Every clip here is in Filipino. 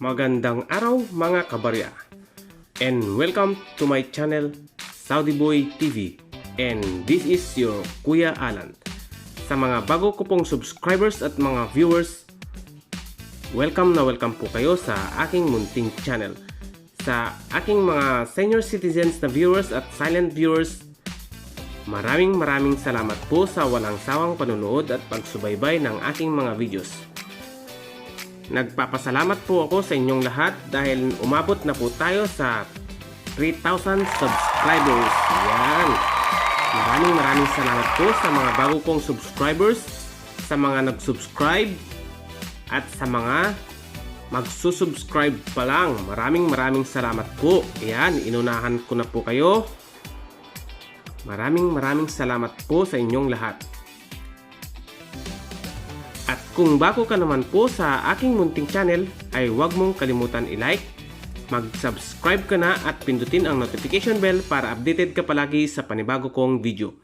Magandang araw mga kabarya, and welcome to my channel Saudi Boy TV, and this is your Kuya Alan. Sa mga bago ko pong subscribers at mga viewers, welcome na welcome po kayo sa aking munting channel. Sa aking mga senior citizens na viewers at silent viewers, maraming salamat po sa walang sawang panunood at pagsubaybay ng aking mga videos. Nagpapasalamat po ako sa inyong lahat dahil umabot na po tayo sa 3,000 subscribers. Yan. Maraming salamat po sa mga bago kong subscribers, sa mga nag-subscribe, at sa mga magsusubscribe pa lang. Maraming salamat po. Yan, inunahan ko na po kayo. Maraming salamat po sa inyong lahat. At kung bago ka naman po sa aking munting channel, ay huwag mong kalimutan i-like, mag-subscribe ka na at pindutin ang notification bell para updated ka palagi sa panibago kong video.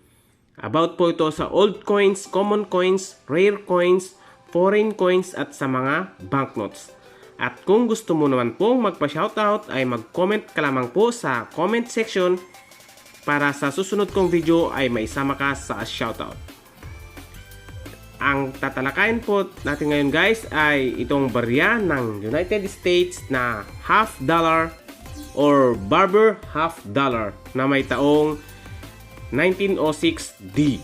About po ito sa old coins, common coins, rare coins, foreign coins at sa mga banknotes. At kung gusto mo naman pong magpa-shoutout ay mag-comment ka lamang po sa comment section para sa susunod kong video ay maisama ka sa shoutout. Ang tatalakayin po natin ngayon guys ay itong barya ng United States na half dollar or Barber half dollar na may taong 1906D.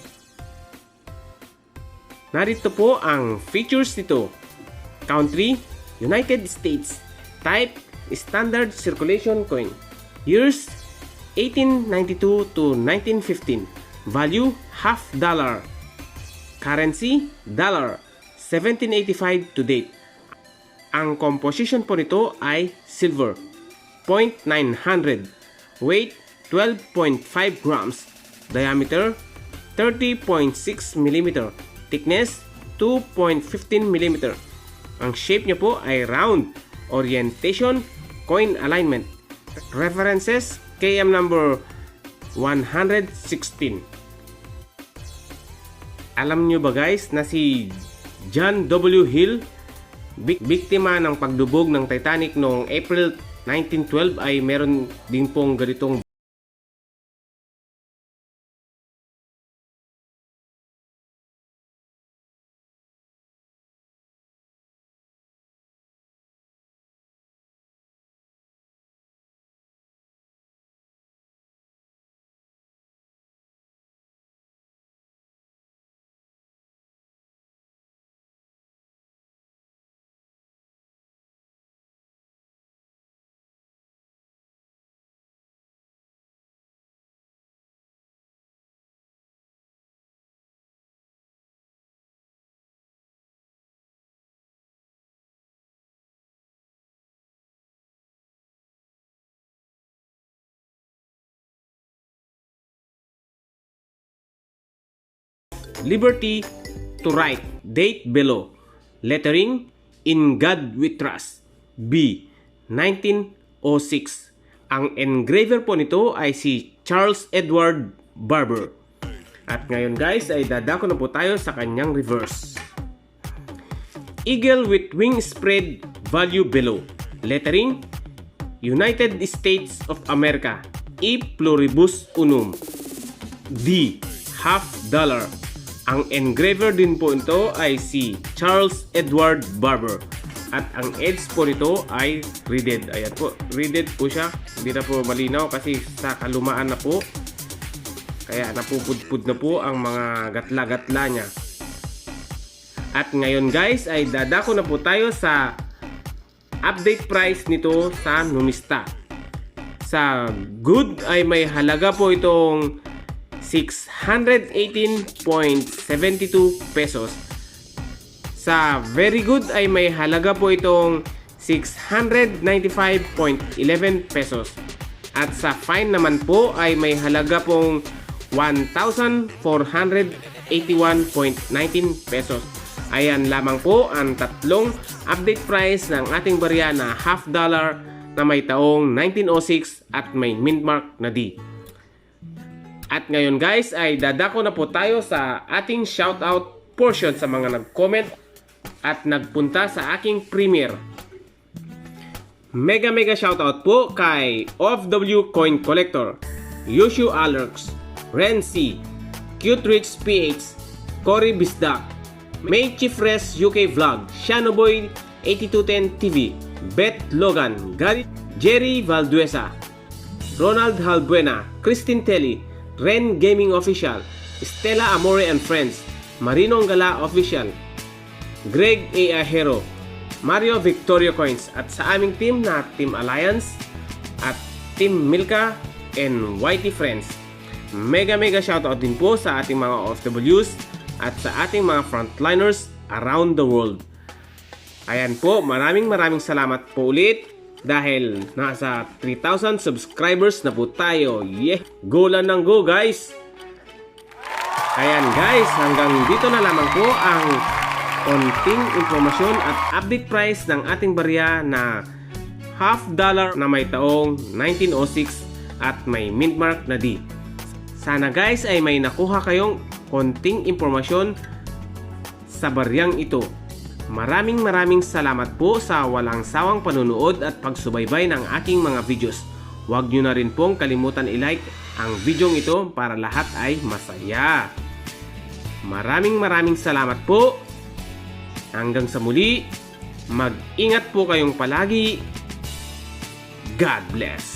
Narito po ang features nito. Country, United States. Type, Standard Circulation Coin. Years, 1892 to 1915. Value, half dollar. Currency, dollar, 1785 to date. Ang composition po nito ay silver, 0.900, weight 12.5 grams, diameter 30.6 mm, thickness 2.15 mm. Ang shape niya po ay round, orientation, coin alignment. References, KM number 116. Alam nyo ba guys na si John W. Hill, biktima ng pagdubog ng Titanic noong April 1912 ay meron din pong ganitong Liberty to write, date below. Lettering, In God We Trust. B. 1906. Ang engraver po nito ay si Charles Edward Barber. At ngayon guys ay dadako na po tayo sa kanyang reverse. Eagle with wing spread, value below. Lettering, United States of America. E pluribus unum. D. Half dollar. Ang engraver din po ito ay si Charles Edward Barber. At ang edge po nito ay reeded. Ayan po, reeded po siya. Hindi na po malinaw kasi sa kalumaan na po. Kaya napupudpud na po ang mga gatla-gatla niya. At ngayon guys ay dadako na po tayo sa update price nito sa Numista. Sa good ay may halaga po itong 618.72 pesos. Sa very good ay may halaga po itong 695.11 pesos. At sa fine naman po ay may halaga pong 1,481.19 pesos. Ayan lamang po ang tatlong update price ng ating barya na half dollar na may taong 1906 at may mint mark na D. At ngayon guys ay dadako na po tayo sa ating shoutout portion sa mga nag-comment at nagpunta sa aking premiere. Mega shoutout po kay OFW Coin Collector, Yushu Alerx, Renzi, Cute Rich PH, Cory Bisdak, May Chifres UK Vlog, Shanoboy 8210 TV, Beth Logan, Gary, Jerry Valduesa, Ronald Halbuena, Christine Telly, Ren Gaming Official, Stella Amore and Friends, Marino Ngala Official, Greg A. Ahero, Mario Victorio Coins, at sa aming team na Team Alliance at Team Milka and Whitey Friends. Mega shoutout din po sa ating mga OFWs at sa ating mga frontliners around the world. Ayan po, maraming salamat po ulit dahil nasa 3,000 subscribers na po tayo. Yeah! Go lang ng go, guys! Ayan guys, hanggang dito na lamang po ang konting impormasyon at update price ng ating barya na $half na may taong 1906 at may mint mark na D. Sana guys ay may nakuha kayong konting impormasyon sa baryang ito. Maraming salamat po sa walang sawang panunood at pagsubaybay ng aking mga videos. Huwag nyo na rin pong kalimutan i-like ang videong ito para lahat ay masaya. Maraming salamat po. Hanggang sa muli, mag-ingat po kayong palagi. God bless.